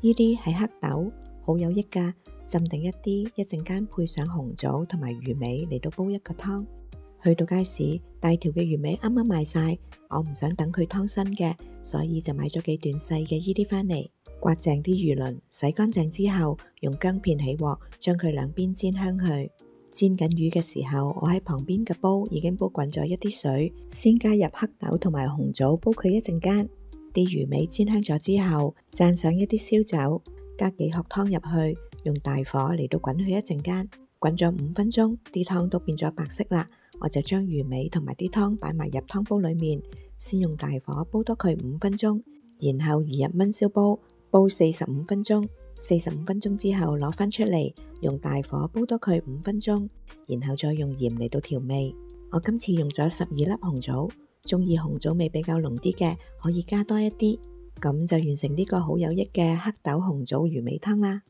呢啲係黑豆，好有益㗎。浸定一啲，一陣間配上紅棗同埋魚尾嚟到煲一個湯。去到街市，大條嘅魚尾啱啱賣晒，我唔想等佢湯身嘅，所以就買咗幾段細嘅呢啲返嚟。刮淨啲魚鱗，洗乾淨之後，用薑片起鑊，將佢兩邊煎香去。煎緊魚嘅時候，我喺旁邊嘅煲已經煲滾咗一啲水，先加入黑豆同埋紅棗煲佢一陣間。啲魚尾煎香咗之後，蘸上一啲燒酒，加幾殼湯入去，用大火嚟到滾佢一陣間。滾咗5分鐘，啲湯都變咗白色啦，我就將魚尾同埋啲湯擺埋入湯煲裏面，先用大火煲多佢5分鐘，然後移入燜燒煲，煲45分鐘。45分鐘之後攞返出嚟，用大火煲多佢5分鐘，然後再用鹽嚟到調味。我今次用咗12粒紅棗，鍾意紅棗味比較濃啲嘅，可以加多一啲，咁就完成呢個好有益嘅黑豆紅棗魚尾湯啦。